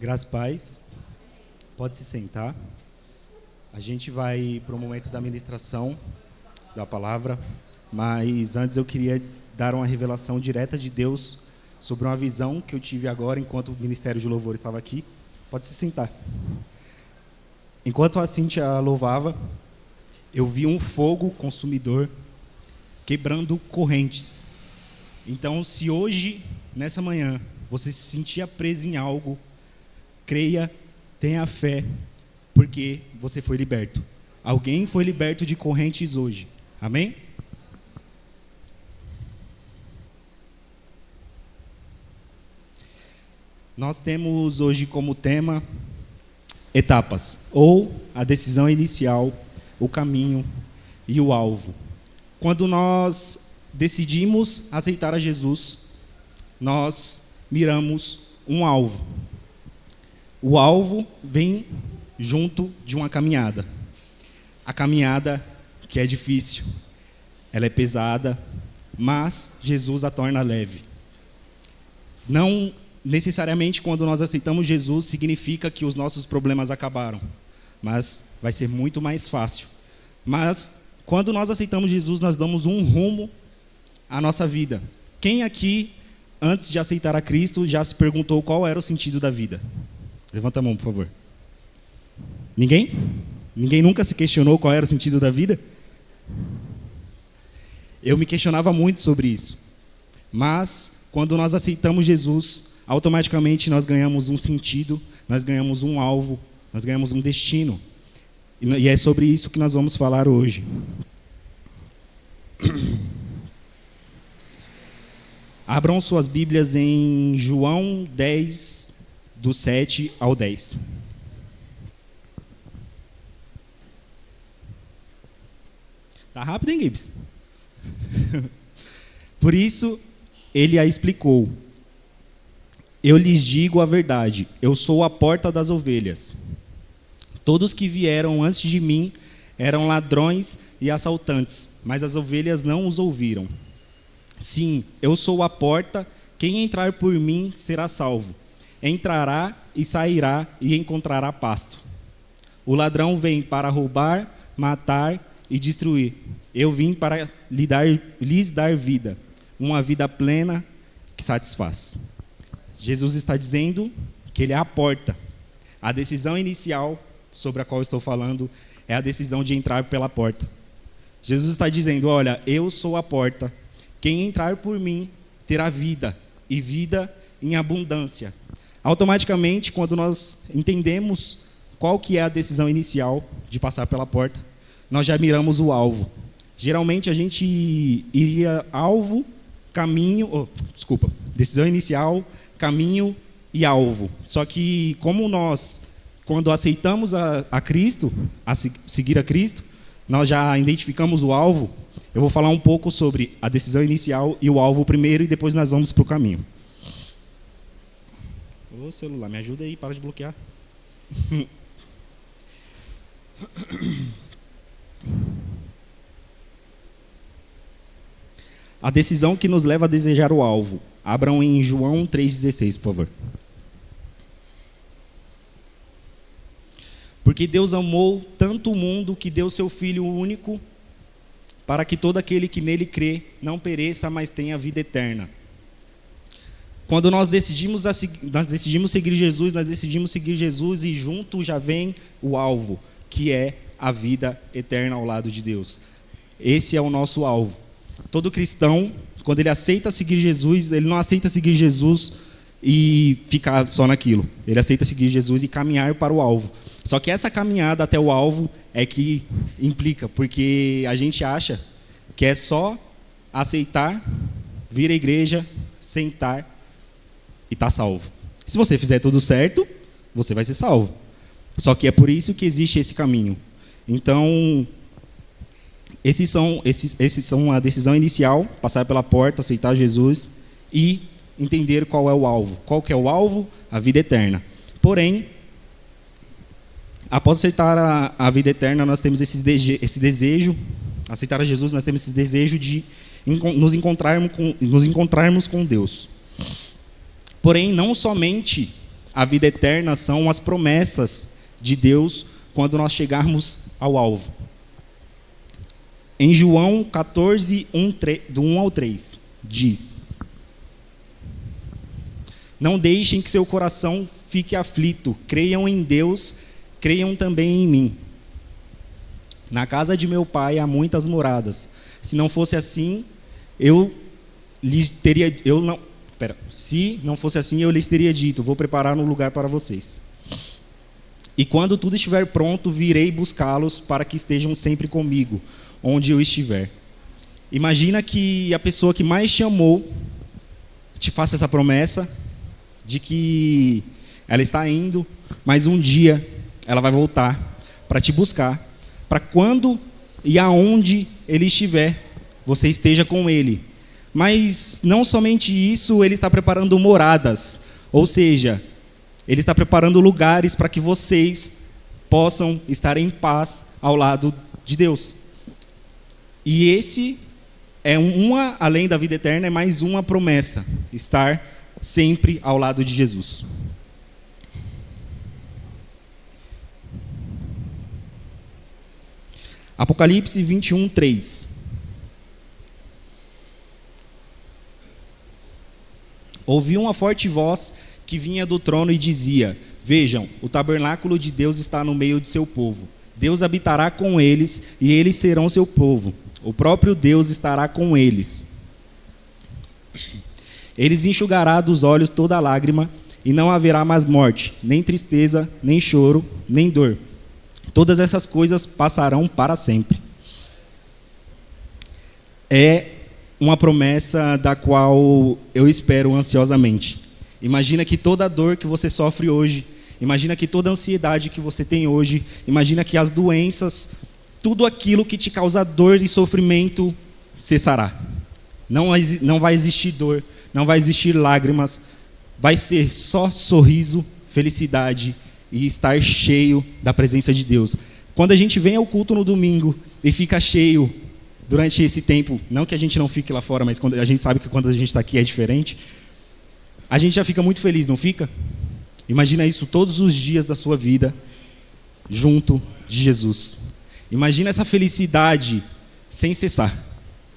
Graças e paz. Pode se sentar. A gente vai para o momento da ministração da palavra, mas antes eu queria dar uma revelação direta de Deus sobre uma visão que eu tive agora enquanto o Ministério de Louvor estava aqui. Pode se sentar. Enquanto a Cíntia louvava, eu vi um fogo consumidor quebrando correntes. Então, se hoje, nessa manhã, você se sentia preso em algo, creia, tenha fé, porque você foi liberto. Alguém foi liberto de correntes hoje. Amém? Nós temos hoje como tema etapas, ou a decisão inicial, o caminho e o alvo. Quando nós decidimos aceitar a Jesus, nós miramos um alvo. O alvo vem junto de uma caminhada. A caminhada que é difícil, ela é pesada, mas Jesus a torna leve. Não necessariamente quando nós aceitamos Jesus significa que os nossos problemas acabaram, mas vai ser muito mais fácil. Mas quando nós aceitamos Jesus, nós damos um rumo à nossa vida. Quem aqui, antes de aceitar a Cristo, já se perguntou qual era o sentido da vida? Levanta a mão, por favor. Ninguém? Ninguém nunca se questionou qual era o sentido da vida? Eu me questionava muito sobre isso. Mas, quando nós aceitamos Jesus, automaticamente nós ganhamos um sentido, nós ganhamos um alvo, nós ganhamos um destino. E é sobre isso que nós vamos falar hoje. Abram suas Bíblias em João 10, do 7 ao 10. Tá rápido, hein, Gibbs? Por isso, ele a explicou. Eu lhes digo a verdade, eu sou a porta das ovelhas. Todos que vieram antes de mim eram ladrões e assaltantes, mas as ovelhas não os ouviram. Sim, eu sou a porta, quem entrar por mim será salvo. Entrará e sairá e encontrará pasto. O ladrão vem para roubar, matar e destruir. Eu vim para lhes dar vida, uma vida plena que satisfaz. Jesus está dizendo que ele é a porta. A decisão inicial sobre a qual estou falando é a decisão de entrar pela porta. Jesus está dizendo, olha, eu sou a porta. Quem entrar por mim terá vida, e vida em abundância. Automaticamente, quando nós entendemos qual que é a decisão inicial de passar pela porta, nós já miramos o alvo. Geralmente a gente iria alvo, caminho, decisão inicial, caminho e alvo. Só que como nós, quando aceitamos a Cristo, seguir a Cristo, nós já identificamos o alvo. Eu vou falar um pouco sobre a decisão inicial e o alvo primeiro, e depois nós vamos para o caminho. Ô celular, me ajuda aí, para de bloquear. A decisão que nos leva a desejar o alvo. Abram em João 3,16, por favor. Porque Deus amou tanto o mundo que deu seu Filho único, para que todo aquele que nele crê não pereça, mas tenha vida eterna. Quando nós decidimos seguir Jesus, e junto já vem o alvo, que é a vida eterna ao lado de Deus. Esse é o nosso alvo. Todo cristão, quando ele aceita seguir Jesus, ele não aceita seguir Jesus e ficar só naquilo. Ele aceita seguir Jesus e caminhar para o alvo. Só que essa caminhada até o alvo é que implica, porque a gente acha que é só aceitar, vir à igreja, sentar e estar salvo. Se você fizer tudo certo, você vai ser salvo. Só que é por isso que existe esse caminho. Então, esses são a decisão inicial, passar pela porta, aceitar Jesus e entender qual é o alvo. Qual que é o alvo? A vida eterna. Porém, após aceitar a vida eterna, nós temos esse desejo, aceitar a Jesus, nós temos esse desejo de nos encontrarmos com Deus. Porém, não somente a vida eterna são as promessas de Deus quando nós chegarmos ao alvo. Em João 14, do 1 ao 3, diz: Não deixem que seu coração fique aflito, creiam em Deus, creiam também em mim. Na casa de meu pai há muitas moradas. Se não fosse assim, se não fosse assim, eu lhes teria dito, vou preparar um lugar para vocês. E quando tudo estiver pronto, virei buscá-los para que estejam sempre comigo, onde eu estiver. Imagina que a pessoa que mais te amou te faça essa promessa de que ela está indo, mas um dia ela vai voltar para te buscar, para quando e aonde ele estiver, você esteja com ele. Mas não somente isso, ele está preparando moradas, ou seja, ele está preparando lugares para que vocês possam estar em paz ao lado de Deus. E esse é além da vida eterna, é mais uma promessa, estar sempre ao lado de Jesus. Apocalipse 21, 3. Ouvi uma forte voz que vinha do trono e dizia: Vejam, o tabernáculo de Deus está no meio de seu povo. Deus habitará com eles e eles serão seu povo. O próprio Deus estará com eles. Eles enxugará dos olhos toda lágrima e não haverá mais morte, nem tristeza, nem choro, nem dor. Todas essas coisas passarão para sempre. É uma promessa da qual eu espero ansiosamente. Imagina que toda a dor que você sofre hoje, imagina que toda a ansiedade que você tem hoje, imagina que as doenças, tudo aquilo que te causa dor e sofrimento cessará. Não vai existir dor, não vai existir lágrimas, vai ser só sorriso, felicidade e estar cheio da presença de Deus. Quando a gente vem ao culto no domingo e fica cheio durante esse tempo, não que a gente não fique lá fora, mas quando a gente sabe que quando a gente está aqui é diferente, a gente já fica muito feliz, não fica? Imagina isso todos os dias da sua vida, junto de Jesus. Imagina essa felicidade sem cessar,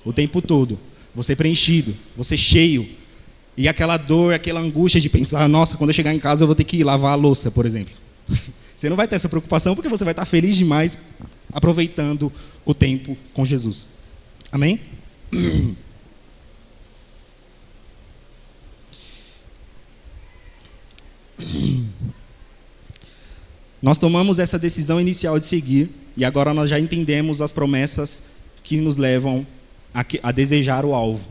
o tempo todo. Você preenchido, você cheio. E aquela dor, aquela angústia de pensar, nossa, quando eu chegar em casa eu vou ter que lavar a louça, por exemplo. Você não vai ter essa preocupação porque você vai estar feliz demais aproveitando o tempo com Jesus. Amém? Nós tomamos essa decisão inicial de seguir e agora nós já entendemos as promessas que nos levam a desejar o alvo.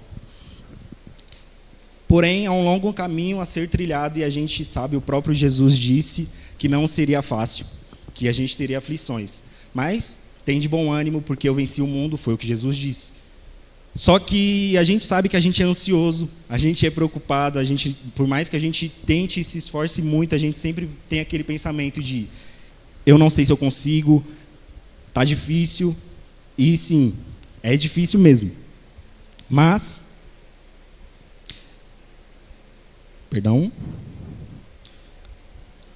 Porém, há um longo caminho a ser trilhado e a gente sabe, o próprio Jesus disse que não seria fácil, que a gente teria aflições. Mas tem de bom ânimo porque eu venci o mundo, foi o que Jesus disse. Só que a gente sabe que a gente é ansioso, a gente é preocupado, por mais que a gente tente e se esforce muito, a gente sempre tem aquele pensamento de eu não sei se eu consigo, tá difícil, e sim, é difícil mesmo. Mas,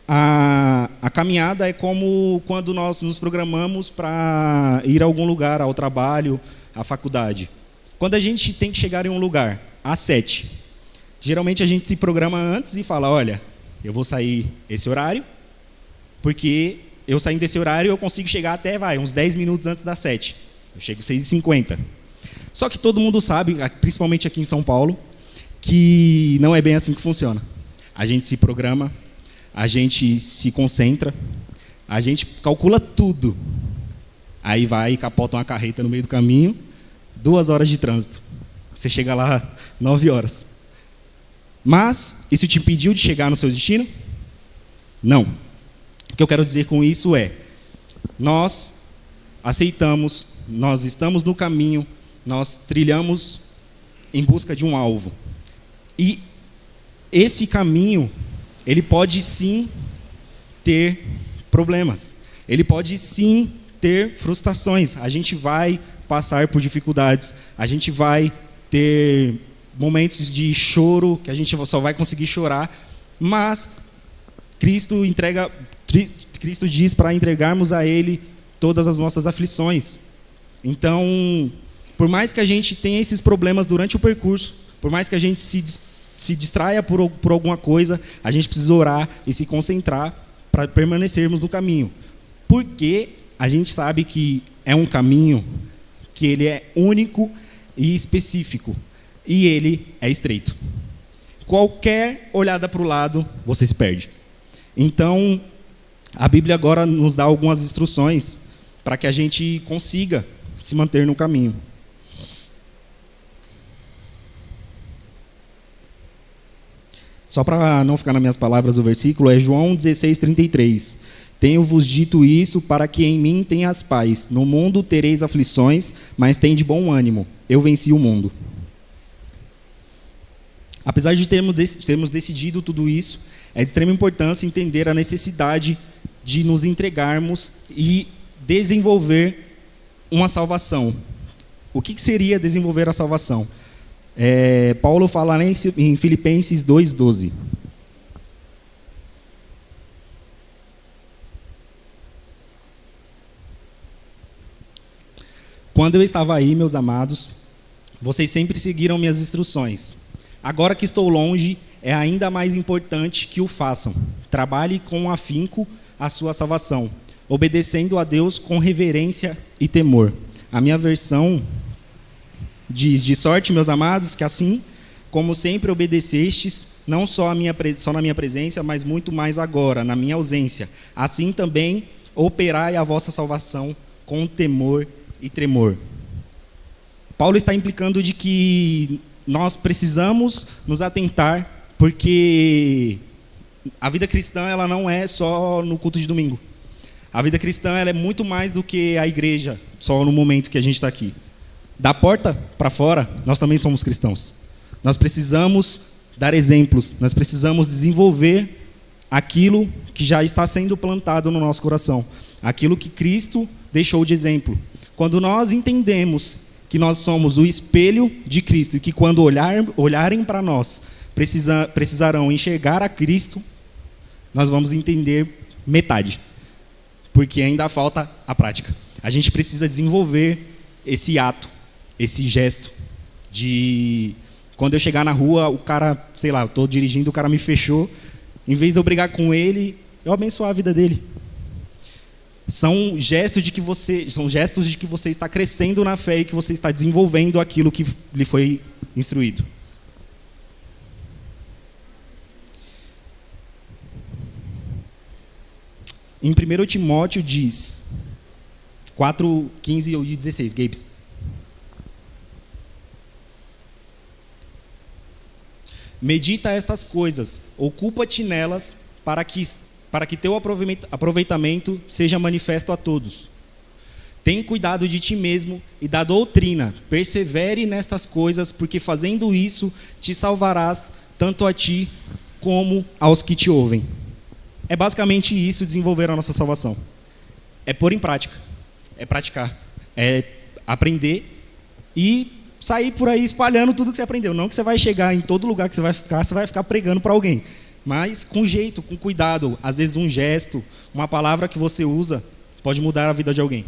a caminhada é como quando nós nos programamos para ir a algum lugar, ao trabalho, à faculdade. Quando a gente tem que chegar em um lugar, às 7, geralmente a gente se programa antes e fala, olha, eu vou sair esse horário, porque eu saindo desse horário eu consigo chegar até, uns 10 minutos antes das 7. Eu chego 6h50. Só que todo mundo sabe, principalmente aqui em São Paulo, que não é bem assim que funciona. A gente se programa, a gente se concentra, a gente calcula tudo. Aí vai e capota uma carreta no meio do caminho, 2 horas de trânsito. Você chega lá 9 horas. Mas isso te impediu de chegar no seu destino? Não. O que eu quero dizer com isso é, nós aceitamos, nós estamos no caminho, nós trilhamos em busca de um alvo. E esse caminho, ele pode sim ter problemas. Ele pode sim ter frustrações. A gente vai passar por dificuldades. A gente vai ter momentos de choro, que a gente só vai conseguir chorar. Mas Cristo diz para entregarmos a Ele todas as nossas aflições. Então, por mais que a gente tenha esses problemas durante o percurso, por mais que a gente se distraia por alguma coisa, a gente precisa orar e se concentrar para permanecermos no caminho. Porque a gente sabe que é um caminho que ele é único e específico. E ele é estreito. Qualquer olhada para o lado, você se perde. Então, a Bíblia agora nos dá algumas instruções para que a gente consiga se manter no caminho. Só para não ficar nas minhas palavras o versículo, é João 16:33. Tenho-vos dito isso para que em mim tenhas paz. No mundo tereis aflições, mas tende bom ânimo. Eu venci o mundo. Apesar de termos decidido tudo isso, é de extrema importância entender a necessidade de nos entregarmos e desenvolver uma salvação. O que seria desenvolver a salvação? Paulo fala em Filipenses 2:12. Quando eu estava aí, meus amados, vocês sempre seguiram minhas instruções. Agora que estou longe, é ainda mais importante que o façam. Trabalhe com afinco a sua salvação, obedecendo a Deus com reverência e temor. A minha versão diz: de sorte, meus amados, que assim como sempre obedecestes, não só na minha presença, mas muito mais agora, na minha ausência. Assim também operai a vossa salvação com temor e tremor. Paulo está implicando de que nós precisamos nos atentar, porque a vida cristã ela não é só no culto de domingo. A vida cristã ela é muito mais do que a igreja, só no momento que a gente está aqui. Da porta para fora, nós também somos cristãos. Nós precisamos dar exemplos, nós precisamos desenvolver aquilo que já está sendo plantado no nosso coração, aquilo que Cristo deixou de exemplo. Quando nós entendemos que nós somos o espelho de Cristo e que quando olharem para nós, precisarão enxergar a Cristo, nós vamos entender metade, porque ainda falta a prática. A gente precisa desenvolver esse ato, esse gesto de quando eu chegar na rua, o cara, sei lá, eu estou dirigindo, o cara me fechou, em vez de eu brigar com ele, eu abençoar a vida dele. São gestos de que você está crescendo na fé e que você está desenvolvendo aquilo que lhe foi instruído. Em 1 Timóteo diz 4:15 e 16, Gabes. Medita estas coisas, ocupa-te nelas, para que teu aproveitamento seja manifesto a todos. Tem cuidado de ti mesmo e da doutrina, persevere nestas coisas, porque fazendo isso te salvarás tanto a ti como aos que te ouvem. É basicamente isso, desenvolver a nossa salvação. É pôr em prática, é praticar, é aprender e sair por aí espalhando tudo que você aprendeu. Não que você vai chegar em todo lugar que você vai ficar pregando para alguém. Mas com jeito, com cuidado. Às vezes um gesto, uma palavra que você usa pode mudar a vida de alguém.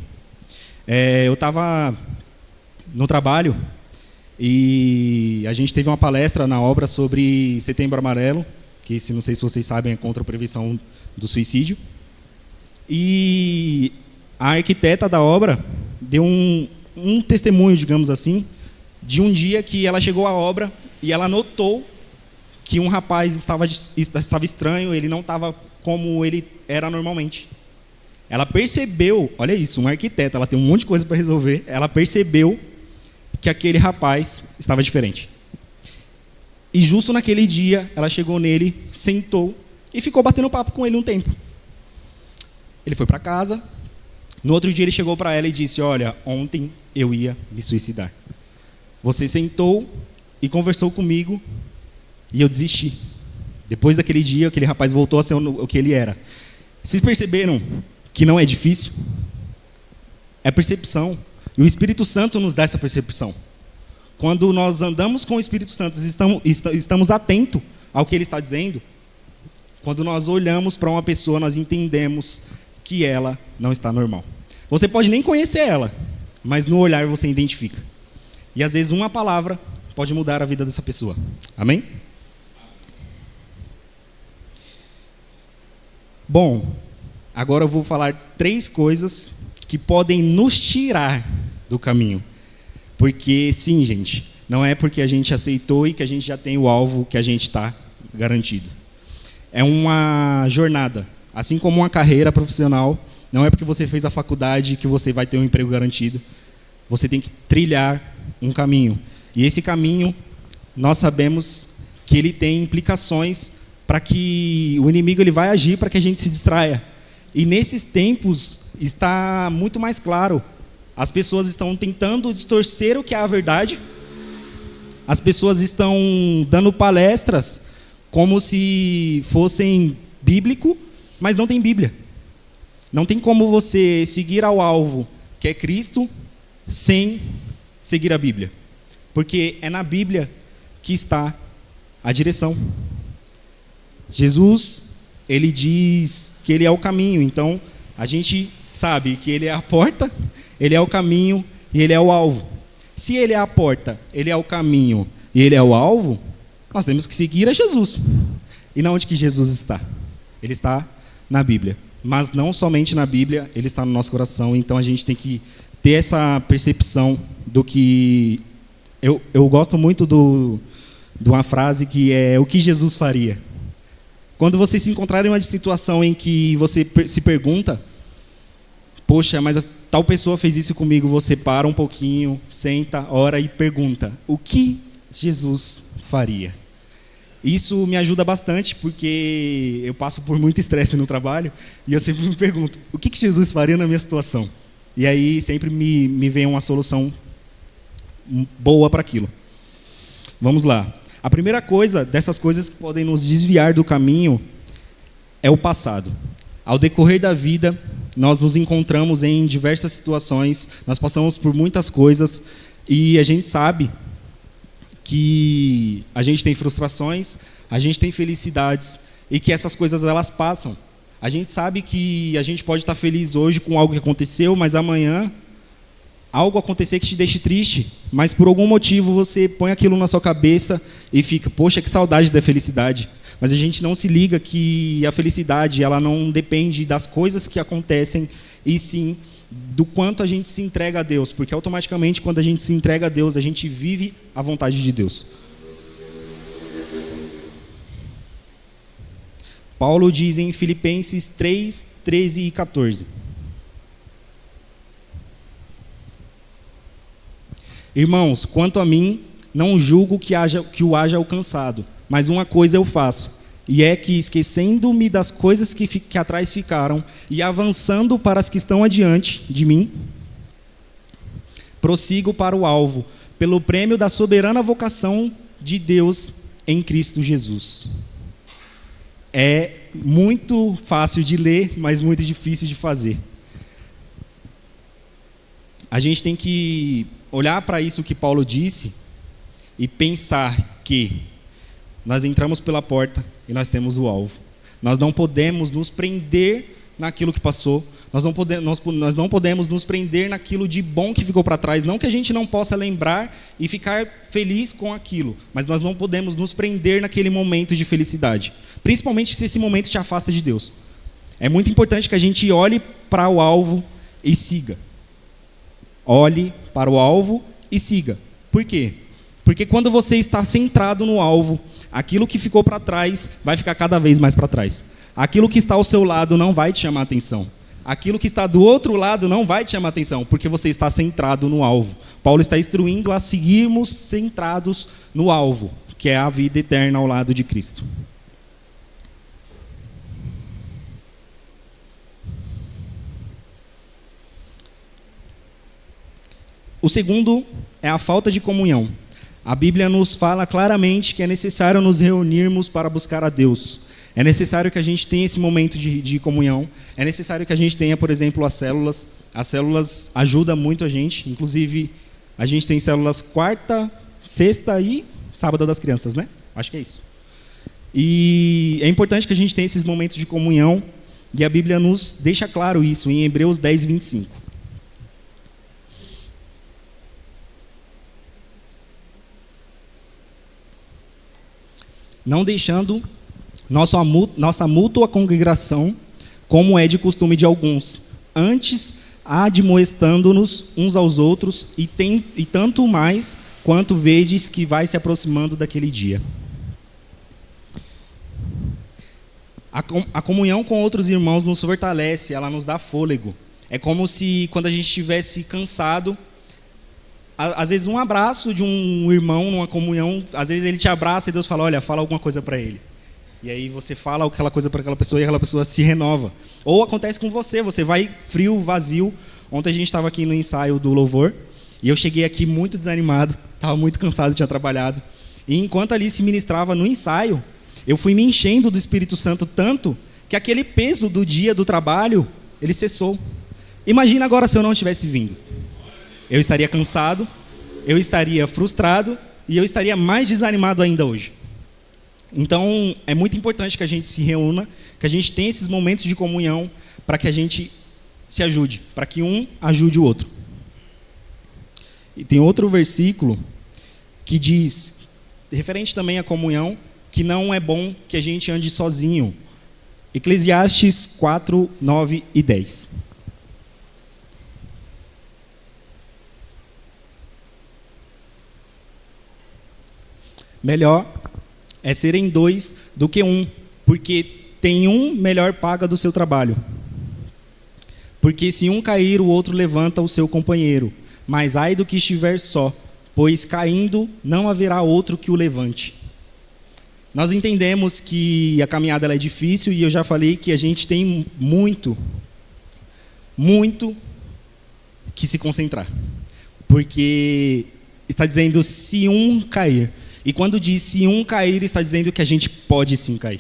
Eu estava no trabalho e a gente teve uma palestra na obra sobre Setembro Amarelo, que não sei se vocês sabem, é contra a prevenção do suicídio. E a arquiteta da obra deu um testemunho, digamos assim, de um dia que ela chegou à obra e ela notou que um rapaz estava estranho, ele não estava como ele era normalmente. Ela percebeu, olha isso, uma arquiteta, ela tem um monte de coisa para resolver, ela percebeu que aquele rapaz estava diferente. E justo naquele dia, ela chegou nele, sentou e ficou batendo papo com ele um tempo. Ele foi para casa, no outro dia ele chegou para ela e disse: olha, ontem eu ia me suicidar. Você sentou e conversou comigo e eu desisti. Depois daquele dia, aquele rapaz voltou a ser o que ele era. Vocês perceberam que não é difícil? É percepção. E o Espírito Santo nos dá essa percepção. Quando nós andamos com o Espírito Santo, estamos atentos ao que ele está dizendo, Quando nós olhamos para uma pessoa, nós entendemos que ela não está normal. Você pode nem conhecer ela, mas no olhar você identifica. E às vezes uma palavra pode mudar a vida dessa pessoa. Amém? Bom, agora eu vou falar 3 coisas que podem nos tirar do caminho. Porque sim, gente, não é porque a gente aceitou e que a gente já tem o alvo que a gente está garantido. É uma jornada, assim como uma carreira profissional. Não é porque você fez a faculdade que você vai ter um emprego garantido. Você tem que trilhar um caminho. E esse caminho, nós sabemos que ele tem implicações para que o inimigo ele vai agir para que a gente se distraia. E nesses tempos está muito mais claro. As pessoas estão tentando distorcer o que é a verdade. As pessoas estão dando palestras como se fossem bíblico, mas não tem Bíblia. Não tem como você seguir ao alvo, que é Cristo, sem seguir a Bíblia. Porque é na Bíblia que está a direção. Jesus, ele diz que ele é o caminho. Então, a gente sabe que ele é a porta, ele é o caminho e ele é o alvo. Se ele é a porta, ele é o caminho e ele é o alvo, nós temos que seguir a Jesus. E na onde que Jesus está? Ele está na Bíblia. Mas não somente na Bíblia, ele está no nosso coração. Então a gente tem que ter essa percepção do que... Eu gosto muito de uma frase que é o que Jesus faria. Quando você se encontrar em uma situação em que você se pergunta, poxa, mas tal pessoa fez isso comigo, você para um pouquinho, senta, ora e pergunta, o que Jesus faria? Isso me ajuda bastante, porque eu passo por muito estresse no trabalho, e eu sempre me pergunto, o que Jesus faria na minha situação? E aí sempre me vem uma solução boa para aquilo. Vamos lá. A primeira coisa, dessas coisas que podem nos desviar do caminho, é o passado. Ao decorrer da vida, nós nos encontramos em diversas situações, nós passamos por muitas coisas, e a gente sabe que a gente tem frustrações, a gente tem felicidades, e que essas coisas elas passam. A gente sabe que a gente pode estar feliz hoje com algo que aconteceu, mas amanhã algo acontecer que te deixe triste, mas por algum motivo você põe aquilo na sua cabeça e fica, poxa, que saudade da felicidade. Mas a gente não se liga que a felicidade ela não depende das coisas que acontecem, e sim do quanto a gente se entrega a Deus, porque automaticamente quando a gente se entrega a Deus, a gente vive a vontade de Deus. Paulo diz em Filipenses 3, 13 e 14. Irmãos, quanto a mim, não julgo que o haja alcançado, mas uma coisa eu faço, e é que, esquecendo-me das coisas que atrás ficaram, e avançando para as que estão adiante de mim, prossigo para o alvo, pelo prêmio da soberana vocação de Deus em Cristo Jesus. É muito fácil de ler, mas muito difícil de fazer. A gente tem que olhar para isso que Paulo disse e pensar que nós entramos pela porta e nós temos o alvo. Nós não podemos nos prender naquilo que passou, nós não podemos nos prender naquilo de bom que ficou para trás. Não que a gente não possa lembrar e ficar feliz com aquilo, mas nós não podemos nos prender naquele momento de felicidade, principalmente se esse momento te afasta de Deus. É muito importante que a gente olhe para o alvo e siga. Olhe para o alvo e siga. Por quê? Porque quando você está centrado no alvo, aquilo que ficou para trás vai ficar cada vez mais para trás. Aquilo que está ao seu lado não vai te chamar atenção. Aquilo que está do outro lado não vai te chamar atenção, porque você está centrado no alvo. Paulo está instruindo a seguirmos centrados no alvo, que é a vida eterna ao lado de Cristo. O segundo é a falta de comunhão. A Bíblia nos fala claramente que é necessário nos reunirmos para buscar a Deus. É necessário que a gente tenha esse momento de comunhão. É necessário que a gente tenha, por exemplo, as células. As células ajudam muito a gente. Inclusive, a gente tem células quarta, sexta e sábado das crianças, né? Acho que é isso. E é importante que a gente tenha esses momentos de comunhão, e a Bíblia nos deixa claro isso em Hebreus 10, 25. Não deixando nossa mútua congregação, como é de costume de alguns, antes admoestando-nos uns aos outros, e tanto mais quanto vedes que vai se aproximando daquele dia. A comunhão com outros irmãos nos fortalece, ela nos dá fôlego. É como se, quando a gente estivesse cansado, às vezes um abraço de um irmão numa comunhão, às vezes ele te abraça e Deus fala, olha, fala alguma coisa para ele. E aí você fala aquela coisa para aquela pessoa e aquela pessoa se renova. Ou acontece com você vai frio, vazio. Ontem a gente estava aqui no ensaio do louvor e eu cheguei aqui muito desanimado, estava muito cansado, tinha trabalhado. E enquanto ali se ministrava no ensaio, eu fui me enchendo do Espírito Santo tanto que aquele peso do dia do trabalho, ele cessou. Imagina agora se eu não tivesse vindo. Eu estaria cansado, eu estaria frustrado e eu estaria mais desanimado ainda hoje. Então, é muito importante que a gente se reúna, que a gente tenha esses momentos de comunhão para que a gente se ajude, para que um ajude o outro. E tem outro versículo que diz, referente também à comunhão, que não é bom que a gente ande sozinho. Eclesiastes 4, 9 e 10. Melhor é serem dois do que um, porque tem um melhor paga do seu trabalho. Porque se um cair, o outro levanta o seu companheiro. Mas ai do que estiver só, pois caindo não haverá outro que o levante. Nós entendemos que a caminhada ela é difícil e eu já falei que a gente tem muito que se concentrar. Porque está dizendo se um cair. E quando diz se um cair, está dizendo que a gente pode sim cair.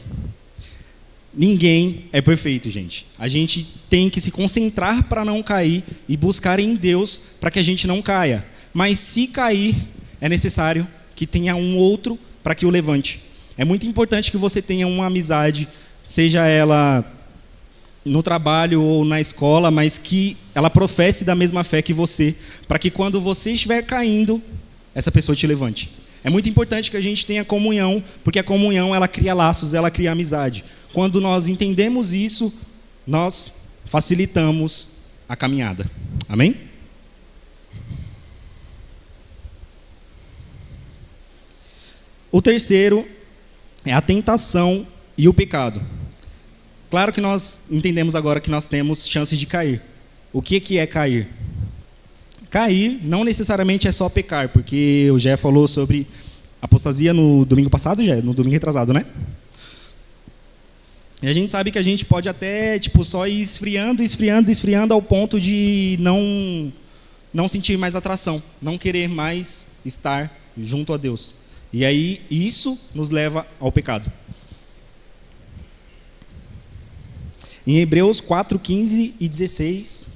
Ninguém é perfeito, gente. A gente tem que se concentrar para não cair e buscar em Deus para que a gente não caia. Mas se cair, é necessário que tenha um outro para que o levante. É muito importante que você tenha uma amizade, seja ela no trabalho ou na escola, mas que ela professe da mesma fé que você, para que quando você estiver caindo, essa pessoa te levante. É muito importante que a gente tenha comunhão, porque a comunhão ela cria laços, ela cria amizade. Quando nós entendemos isso, nós facilitamos a caminhada. Amém? O terceiro é a tentação e o pecado. Claro que nós entendemos agora que nós temos chances de cair. O que é cair? Cair não necessariamente é só pecar, porque o Jé falou sobre apostasia no domingo passado, Jé, no domingo retrasado, né? E a gente sabe que a gente pode até só ir esfriando ao ponto de não sentir mais atração, não querer mais estar junto a Deus. E aí isso nos leva ao pecado. Em Hebreus 4, 15 e 16,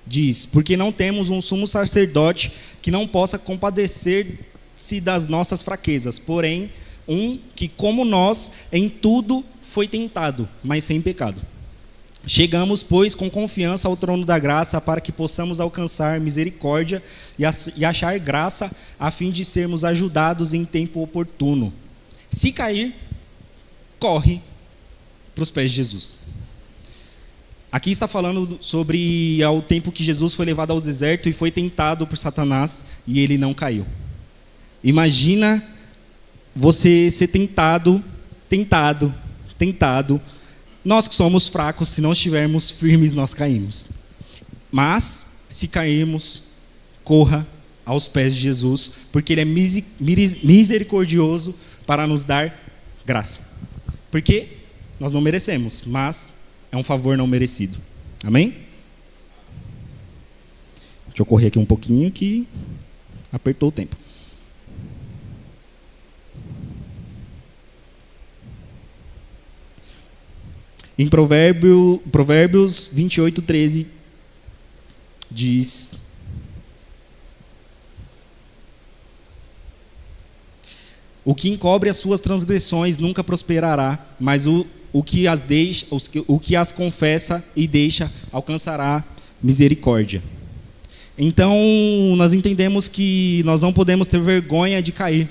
diz, porque não temos um sumo sacerdote que não possa compadecer-se das nossas fraquezas, porém, um que, como nós, em tudo foi tentado, mas sem pecado. Chegamos, pois, com confiança ao trono da graça para que possamos alcançar misericórdia e achar graça a fim de sermos ajudados em tempo oportuno. Se cair, corre para os pés de Jesus. Aqui está falando sobre o tempo que Jesus foi levado ao deserto e foi tentado por Satanás e ele não caiu. Imagina você ser tentado. Nós que somos fracos, se não estivermos firmes, nós caímos. Mas, se cairmos, corra aos pés de Jesus, porque Ele é misericordioso para nos dar graça. Porque nós não merecemos, mas é um favor não merecido. Amém? Deixa eu correr aqui um pouquinho que apertou o tempo. Em Provérbios 28, 13, diz: O que encobre as suas transgressões nunca prosperará, mas o que as confessa e deixa alcançará misericórdia. Então, nós entendemos que nós não podemos ter vergonha de cair.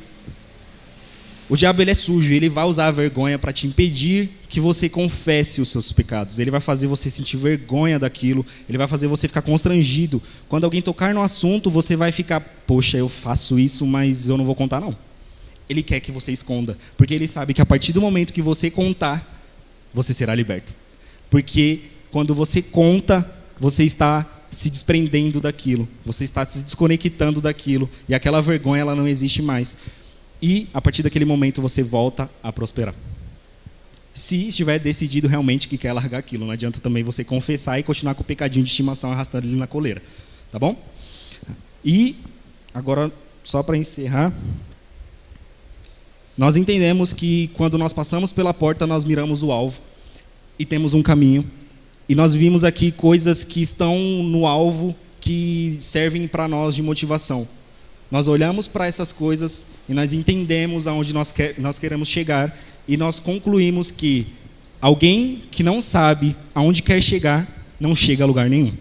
O diabo ele é sujo, ele vai usar a vergonha para te impedir que você confesse os seus pecados. Ele vai fazer você sentir vergonha daquilo, ele vai fazer você ficar constrangido. Quando alguém tocar no assunto, você vai ficar, poxa, eu faço isso, mas eu não vou contar não. Ele quer que você esconda, porque ele sabe que a partir do momento que você contar, você será liberto. Porque quando você conta, você está se desprendendo daquilo, você está se desconectando daquilo, e aquela vergonha ela não existe mais. E, a partir daquele momento, você volta a prosperar. Se estiver decidido realmente que quer largar aquilo. Não adianta também você confessar e continuar com o pecadinho de estimação arrastando ele na coleira. Tá bom? E, agora, só para encerrar, nós entendemos que quando nós passamos pela porta, nós miramos o alvo e temos um caminho. E nós vimos aqui coisas que estão no alvo que servem para nós de motivação. Nós olhamos para essas coisas e nós entendemos aonde nós queremos chegar e nós concluímos que alguém que não sabe aonde quer chegar, não chega a lugar nenhum.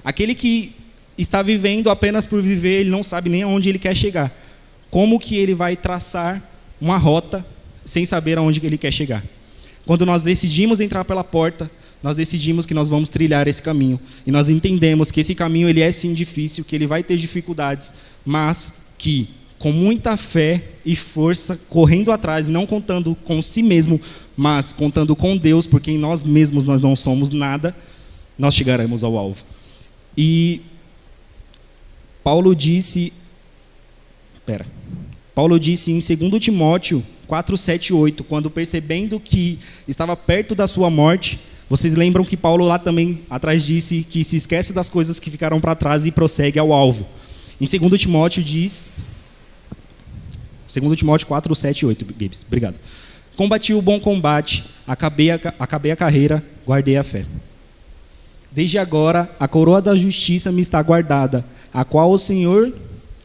Aquele que está vivendo apenas por viver, ele não sabe nem aonde ele quer chegar. Como que ele vai traçar uma rota sem saber aonde ele quer chegar? Quando nós decidimos entrar pela porta, nós decidimos que nós vamos trilhar esse caminho. E nós entendemos que esse caminho ele é sim difícil, que ele vai ter dificuldades, mas que com muita fé e força, correndo atrás, não contando com si mesmo, mas contando com Deus, porque em nós mesmos nós não somos nada, nós chegaremos ao alvo. E Paulo disse em 2 Timóteo 4, 7 e 8, quando percebendo que estava perto da sua morte, vocês lembram que Paulo lá também atrás disse que se esquece das coisas que ficaram para trás e prossegue ao alvo. Em 2 Timóteo diz, 2 Timóteo 4, 7 e 8, Gibbs, obrigado. Combati o bom combate, acabei a carreira, guardei a fé. Desde agora, a coroa da justiça me está guardada, a qual o Senhor,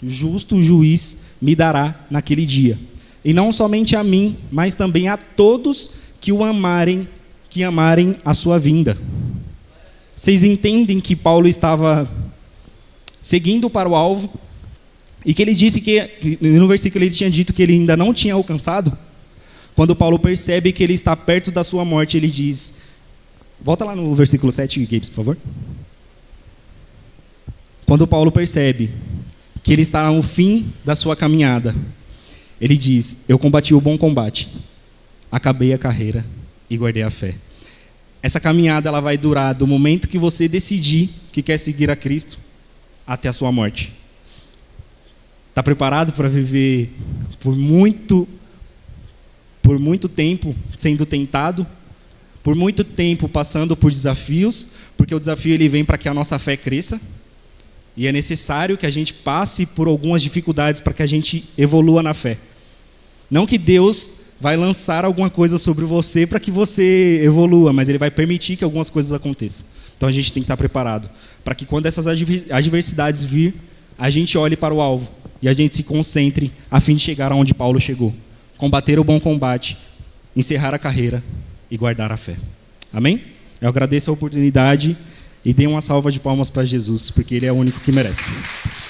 justo juiz, me dará naquele dia. E não somente a mim, mas também a todos que amarem a sua vinda. Vocês entendem que Paulo estava seguindo para o alvo e que ele disse que no versículo ele tinha dito que ele ainda não tinha alcançado? Quando Paulo percebe que ele está perto da sua morte, ele diz, volta lá no versículo 7, Gibbs, por favor. Quando Paulo percebe que ele está no fim da sua caminhada, ele diz, eu combati o bom combate, acabei a carreira e guardei a fé. Essa caminhada ela vai durar do momento que você decidir que quer seguir a Cristo até a sua morte. Está preparado para viver por muito tempo sendo tentado, por muito tempo passando por desafios, porque o desafio ele vem para que a nossa fé cresça, e é necessário que a gente passe por algumas dificuldades para que a gente evolua na fé. Não que Deus vai lançar alguma coisa sobre você para que você evolua, mas Ele vai permitir que algumas coisas aconteçam. Então a gente tem que estar preparado, para que quando essas adversidades vir, a gente olhe para o alvo e a gente se concentre a fim de chegar aonde Paulo chegou. Combater o bom combate, encerrar a carreira e guardar a fé. Amém? Eu agradeço a oportunidade e dê uma salva de palmas para Jesus, porque Ele é o único que merece.